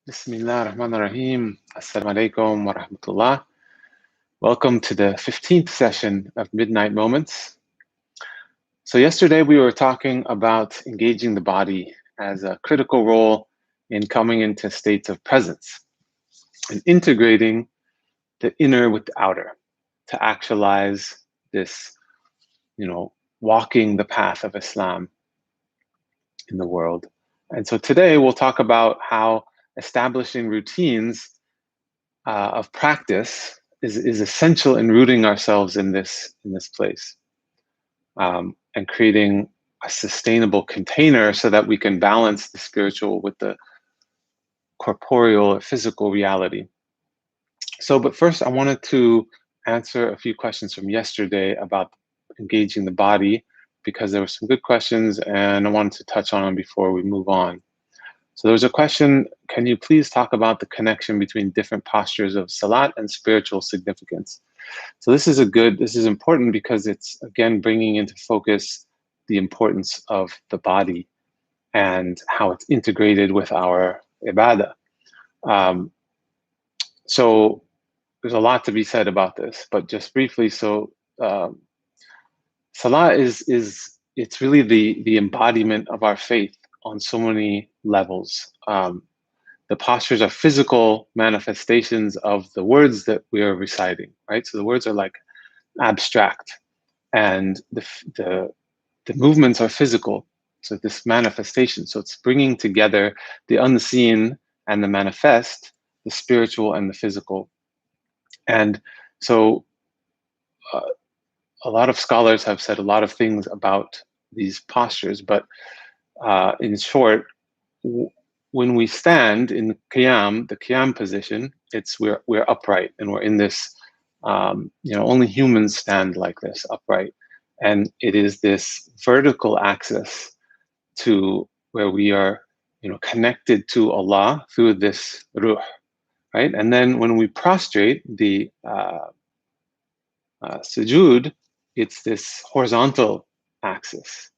Bismillah ar-Rahman ar-Rahim. Assalamu alaikum wa rahmatullah. Welcome to the 15th session of Midnight Moments. So yesterday we were talking about engaging the body as a critical role in coming into states of presence and integrating the inner with the outer to actualize this, walking the path of Islam in the world. And so today we'll talk about how establishing routines of practice is essential in rooting ourselves in this place, and creating a sustainable container so that we can balance the spiritual with the corporeal or physical reality. So, but first I wanted to answer a few questions from yesterday about engaging the body, because there were some good questions and I wanted to touch on them before we move on. So there was a question, can you please talk about the connection between different postures of Salat and spiritual significance? So this is important because it's, again, bringing into focus the importance of the body and how it's integrated with our ibadah. So there's a lot to be said about this, but just briefly, Salah it's really the embodiment of our faith on so many levels. The postures are physical manifestations of the words that we are reciting, right? So the words are like abstract, and the movements are physical. So this manifestation, so it's bringing together the unseen and the manifest, the spiritual and the physical. And so a lot of scholars have said a lot of things about these postures, but in short, when we stand in the qiyam position, we're upright, and we're in this. Only humans stand like this, upright, and it is this vertical axis to where we are, connected to Allah through this ruh, right? And then when we prostrate, the sujood, it's this horizontal axis.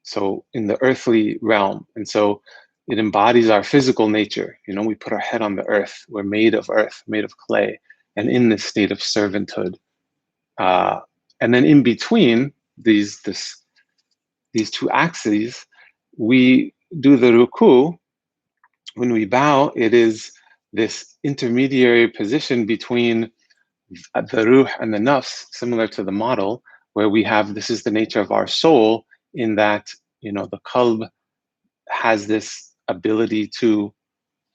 So in the earthly realm, and so it embodies our physical nature. We put our head on the earth. We're made of earth, made of clay, and in this state of servanthood. And then in between these two axes, we do the ruku. When we bow, it is this intermediary position between the ruh and the nafs, similar to the model, where we have, this is the nature of our soul, in that, the qalb has this ability to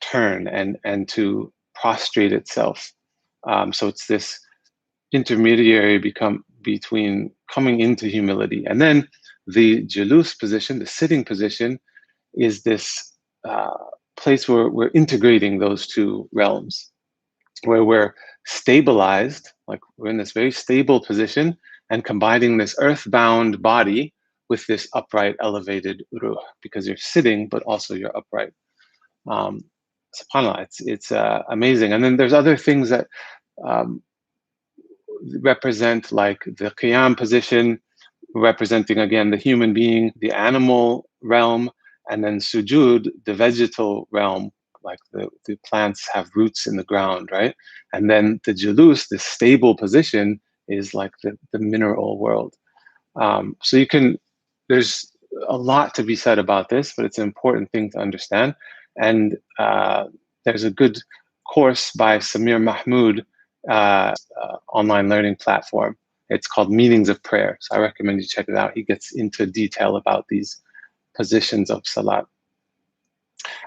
turn and to prostrate itself. So it's this intermediary between coming into humility. And then the julus position, the sitting position, is this place where we're integrating those two realms, where we're stabilized, like we're in this very stable position, and combining this earthbound body with this upright, elevated ruh, because you're sitting, but also you're upright. SubhanAllah, it's amazing. And then there's other things that represent, like the qiyam position, representing, again, the human being, the animal realm, and then sujud, the vegetal realm, like the plants have roots in the ground, right? And then the julus, the stable position, is like the mineral world. So there's a lot to be said about this, but it's an important thing to understand. And there's a good course by Samir Mahmood, online learning platform. It's called Meanings of Prayer. So I recommend you check it out. He gets into detail about these positions of Salat.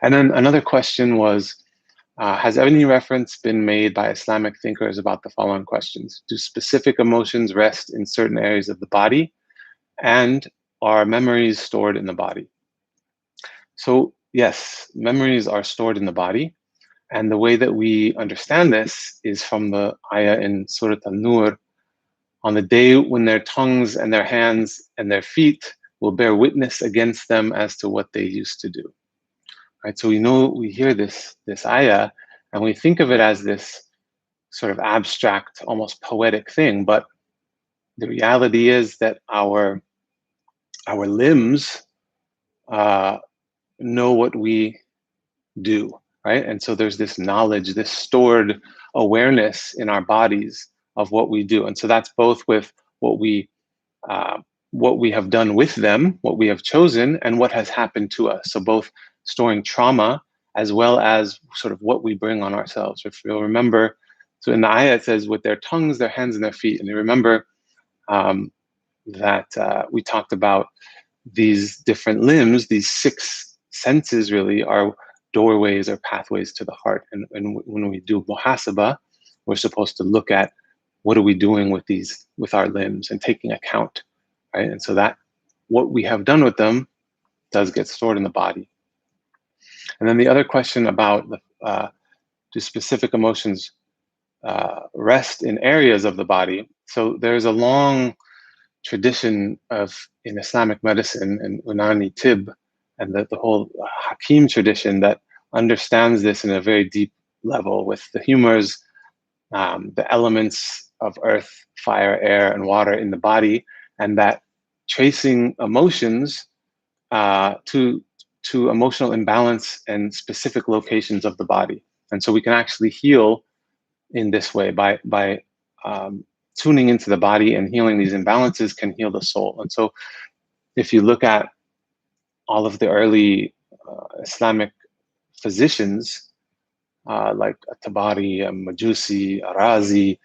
And then another question was, has any reference been made by Islamic thinkers about the following questions? Do specific emotions rest in certain areas of the body? And are memories stored in the body? So yes, memories are stored in the body. And the way that we understand this is from the ayah in Surah An-Nur, on the day when their tongues and their hands and their feet will bear witness against them as to what they used to do. Right? So we hear this ayah, and we think of it as this sort of abstract, almost poetic thing, but the reality is that our limbs know what we do, right? And so there's this knowledge, this stored awareness in our bodies of what we do. And so that's both with what we have done with them, what we have chosen, and what has happened to us. So both storing trauma as well as sort of what we bring on ourselves. If you'll remember, so in the ayah it says, with their tongues, their hands, and their feet. And you remember that we talked about these different limbs, these 6 senses really are doorways or pathways to the heart. And when we do muhasabah, we're supposed to look at what are we doing with our limbs and taking account, right? And so that what we have done with them does get stored in the body. And then the other question about do specific emotions rest in areas of the body? So there's a long tradition in Islamic medicine and Unani Tib and the whole Hakim tradition that understands this in a very deep level with the humors, the elements of earth, fire, air, and water in the body, and that tracing emotions to emotional imbalance and specific locations of the body. And so we can actually heal in this way by tuning into the body, and healing these imbalances can heal the soul. And so if you look at all of the early Islamic physicians, like Tabari, Majusi, Arazi,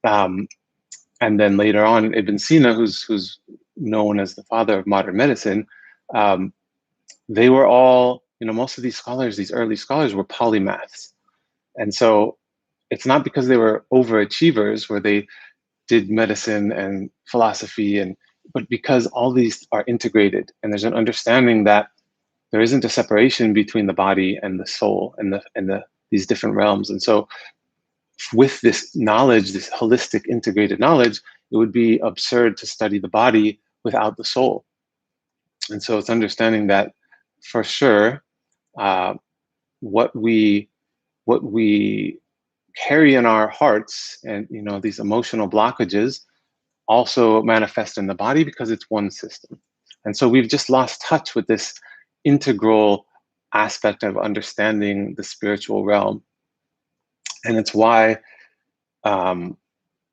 and then later on Ibn Sina, who's known as the father of modern medicine, they were all, most of these scholars, these early scholars, were polymaths. And so it's not because they were overachievers where they did medicine and philosophy, but because all these are integrated, and there's an understanding that there isn't a separation between the body and the soul and these different realms. And so with this knowledge, this holistic integrated knowledge, it would be absurd to study the body without the soul. And so it's understanding that for sure, what we carry in our hearts and these emotional blockages also manifest in the body because it's one system. And so we've just lost touch with this integral aspect of understanding the spiritual realm. And it's why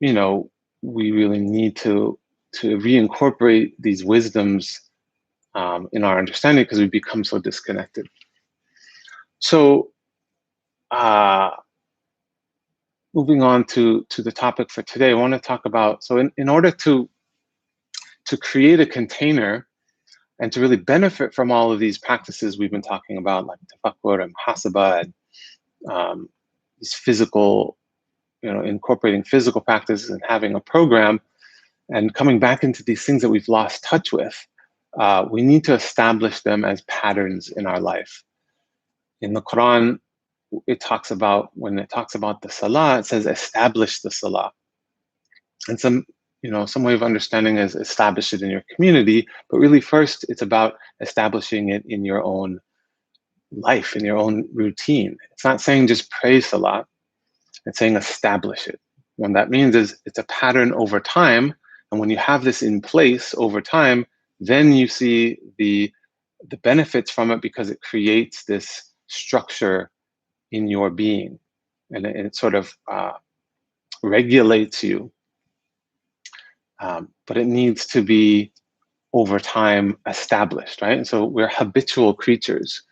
we really need to reincorporate these wisdoms in our understanding, because we become so disconnected. So moving on to the topic for today, I want to talk about, so in order to create a container and to really benefit from all of these practices we've been talking about, like tafakkur and muhasabah, and these physical, incorporating physical practices and having a program and coming back into these things that we've lost touch with, we need to establish them as patterns in our life. In the Qur'an, it talks about, when it talks about the Salat, it says establish the Salah. And some way of understanding is establish it in your community, but really first it's about establishing it in your own life, in your own routine. It's not saying just pray Salat, it's saying establish it. What that means is it's a pattern over time, and when you have this in place over time, then you see the benefits from it, because it creates this structure in your being, and it sort of regulates you. But it needs to be over time established, right? And so we're habitual creatures,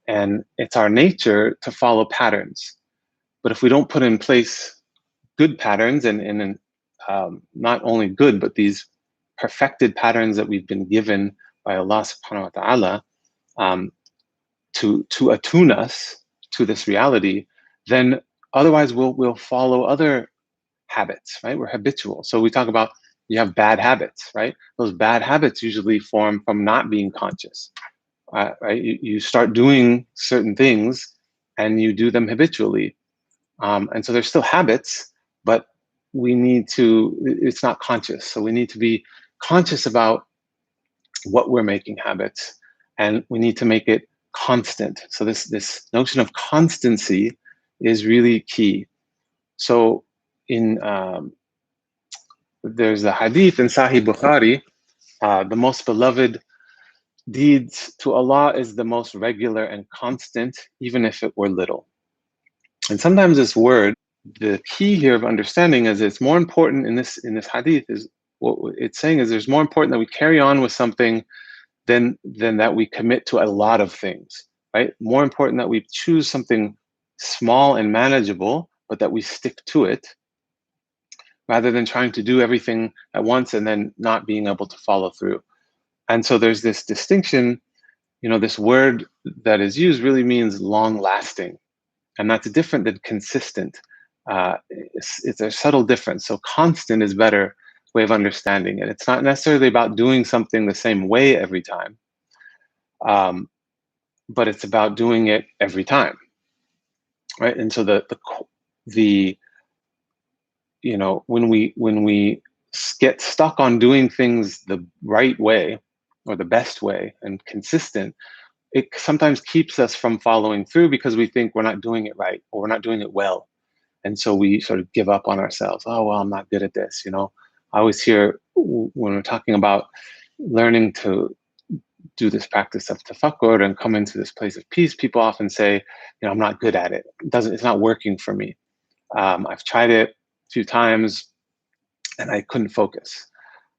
and it's our nature to follow patterns. But if we don't put in place good patterns, and not only good, but these perfected patterns that we've been given by Allah subhanahu wa ta'ala, to attune us to this reality, then otherwise we'll follow other habits, right? We're habitual. So we talk about, you have bad habits, right? Those bad habits usually form from not being conscious, right? You start doing certain things and you do them habitually. And so there's still habits, but it's not conscious. So we need to be conscious about what we're making habits, and we need to make it constant. So this notion of constancy is really key. So there's a hadith in Sahih Bukhari, the most beloved deeds to Allah is the most regular and constant, even if it were little. And sometimes this word, the key here of understanding is it's more important in this hadith is what it's saying is there's more important that we carry on with something than that we commit to a lot of things, right? More important that we choose something small and manageable, but that we stick to it, rather than trying to do everything at once and then not being able to follow through. And so there's this distinction, this word that is used really means long lasting, and that's different than consistent. It's a subtle difference. So constant is better way of understanding it. It's not necessarily about doing something the same way every time, but it's about doing it every time, right? And so the when we get stuck on doing things the right way or the best way and consistent, it sometimes keeps us from following through because we think we're not doing it right or we're not doing it well. And so we sort of give up on ourselves. Oh, well, I'm not good at this. I always hear when we're talking about learning to do this practice of tafakkur and come into this place of peace, people often say, I'm not good at it. It's not working for me. I've tried it a few times and I couldn't focus.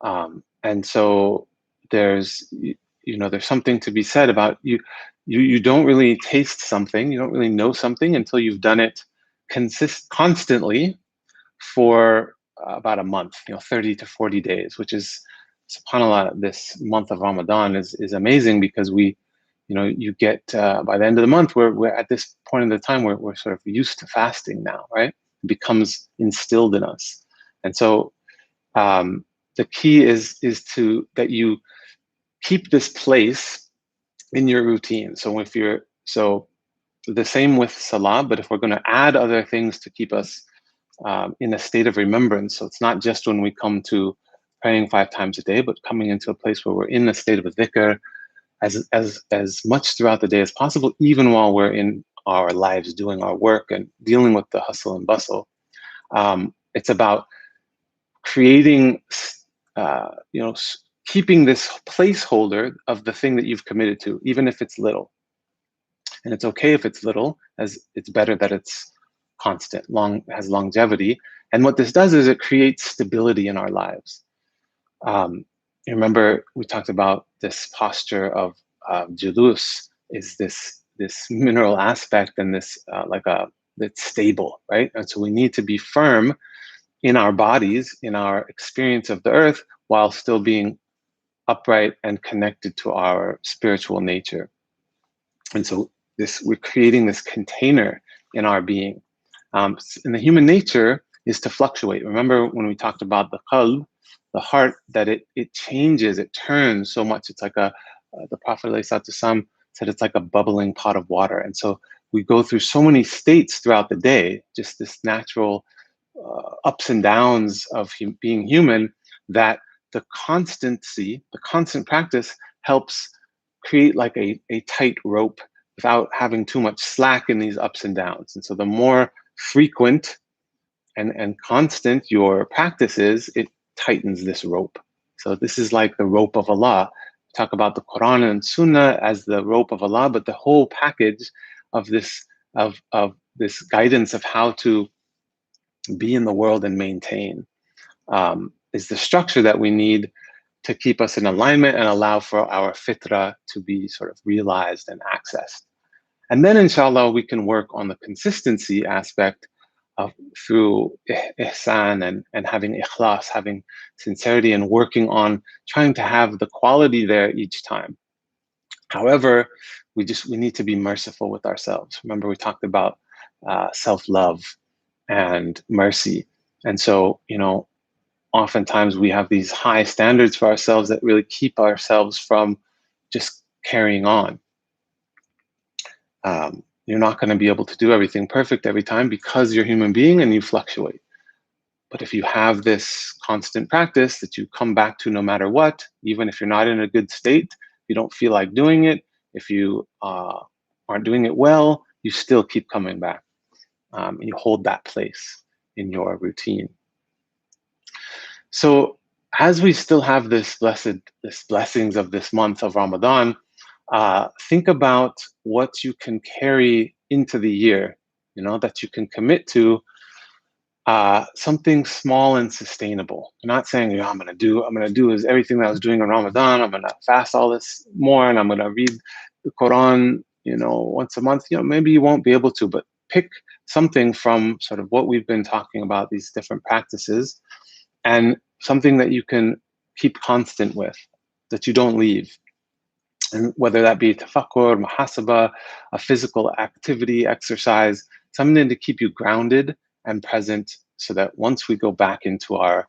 And so there's something to be said about you don't really taste something, you don't really know something until you've done it constantly for about a month, 30 to 40 days, which is, subhanAllah, this month of Ramadan is amazing because you get, by the end of the month, we're at this point in the time where we're sort of used to fasting now, right? It becomes instilled in us. And so the key is that you keep this place in your routine. So the same with Salah, but if we're going to add other things to keep us in a state of remembrance, so it's not just when we come to praying 5 times a day, but coming into a place where we're in a state of a dhikr as much throughout the day as possible, even while we're in our lives doing our work and dealing with the hustle and bustle. It's about creating, keeping this placeholder of the thing that you've committed to, even if it's little. And it's okay if it's little, as it's better that it's constant, has longevity. And what this does is it creates stability in our lives. You remember we talked about this posture of julus is this mineral aspect and this that's stable, right? And so we need to be firm in our bodies, in our experience of the earth, while still being upright and connected to our spiritual nature. And so we're creating this container in our being. And the human nature is to fluctuate. Remember when we talked about the qalb, the heart, that it changes, it turns so much. It's like the Prophet ﷺ said it's like a bubbling pot of water. And so we go through so many states throughout the day, just this natural ups and downs of being human, that the constancy, the constant practice helps create like a tight rope without having too much slack in these ups and downs. And so the more frequent and constant your practice is, it tightens this rope. So this is like the rope of Allah. We talk about the Qur'an and Sunnah as the rope of Allah, but the whole package of this this guidance of how to be in the world and maintain is the structure that we need to keep us in alignment and allow for our fitrah to be sort of realized and accessed. And then inshallah, we can work on the consistency aspect through ihsan and having ikhlas, having sincerity, and working on trying to have the quality there each time. However, we need to be merciful with ourselves. Remember, we talked about self-love and mercy. And so, oftentimes we have these high standards for ourselves that really keep ourselves from just carrying on. You're not going to be able to do everything perfect every time because you're a human being and you fluctuate. But if you have this constant practice that you come back to no matter what, even if you're not in a good state, you don't feel like doing it, if you aren't doing it well, you still keep coming back. And you hold that place in your routine. So as we still have this blessings of this month of Ramadan, think about what you can carry into the year, that you can commit to, something small and sustainable. I'm not saying, I'm gonna do is everything that I was doing in Ramadan. I'm gonna fast all this more, and I'm gonna read the Quran, once a month. Maybe you won't be able to, but pick something from sort of what we've been talking about, these different practices, and something that you can keep constant with, that you don't leave. And whether that be tafakkur, muhasaba, a physical activity, exercise, something to keep you grounded and present, so that once we go back into our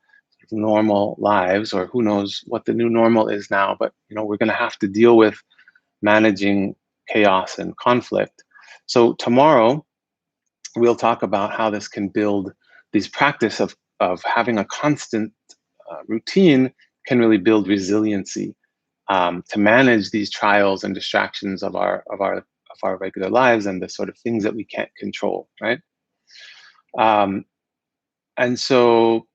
normal lives, or who knows what the new normal is now, but we're going to have to deal with managing chaos and conflict. So tomorrow we'll talk about how this can build these practice of having a constant routine can really build resiliency, to manage these trials and distractions of our regular lives, and the sort of things that we can't control, right? And so,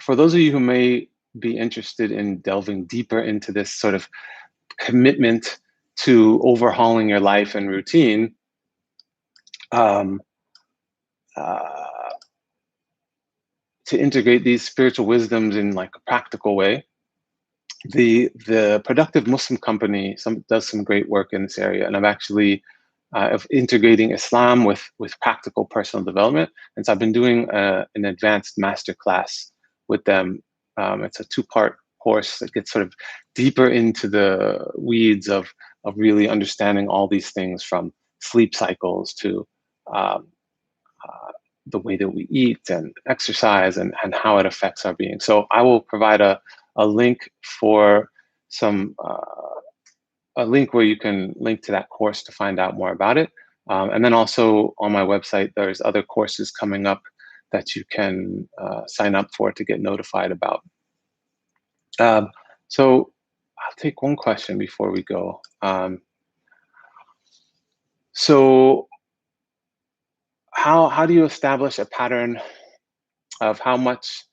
for those of you who may be interested in delving deeper into this sort of commitment to overhauling your life and routine, to integrate these spiritual wisdoms in like a practical way, the Productive Muslim Company does some great work in this area, and I'm actually of integrating Islam with practical personal development. And so I've been doing an advanced master class with them. It's a 2-part course that gets sort of deeper into the weeds of really understanding all these things, from sleep cycles to the way that we eat and exercise, and how it affects our being. So I will provide a link for a link where you can link to that course to find out more about it. And then also on my website, there's other courses coming up that you can sign up for to get notified about. So I'll take one question before we go. So how do you establish a pattern of how much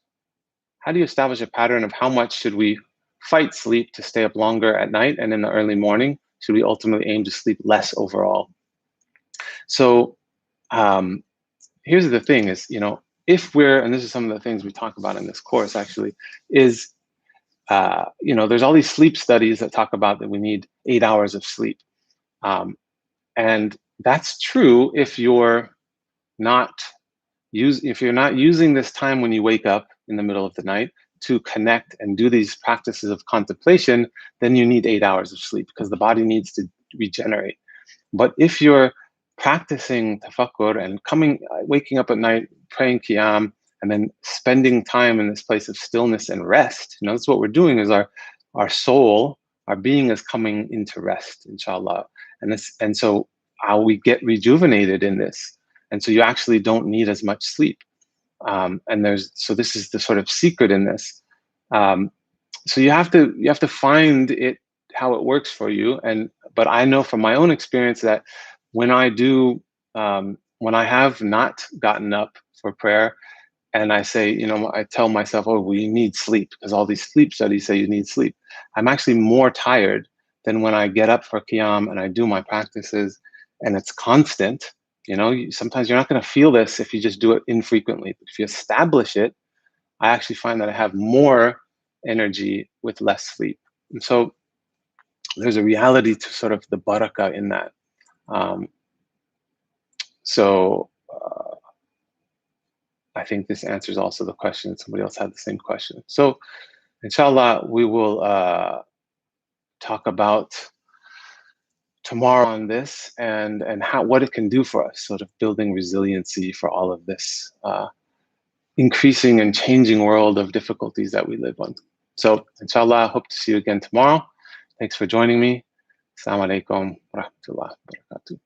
should we fight sleep to stay up longer at night, and in the early morning should we ultimately aim to sleep less overall? So here's the thing is, if we're, and this is some of the things we talk about in this course actually, is there's all these sleep studies that talk about that we need 8 hours of sleep, and that's true if you're not using this time when you wake up in the middle of the night to connect and do these practices of contemplation. Then you need 8 hours of sleep, because the body needs to regenerate. But if you're practicing tafakkur and waking up at night, praying qiyam, and then spending time in this place of stillness and rest, that's what we're doing, is our soul, our being is coming into rest, inshallah. And so how we get rejuvenated in this. And so you actually don't need as much sleep. So this is the sort of secret in this. So you have to find it, how it works for you. But I know from my own experience that when I have not gotten up for prayer, and I say, I tell myself, oh, well, you need sleep, because all these sleep studies say you need sleep, I'm actually more tired than when I get up for qiyam and I do my practices and it's constant. Sometimes you're not going to feel this if you just do it infrequently. But if you establish it, I actually find that I have more energy with less sleep. And so there's a reality to sort of the barakah in that. I think this answers also the question. Somebody else had the same question. So inshallah, we will talk about tomorrow on this, and what it can do for us, sort of building resiliency for all of this increasing and changing world of difficulties that we live on. So inshallah, I hope to see you again tomorrow. Thanks for joining me. Assalamu alaikum wa rahmatullahi wa barakatuh.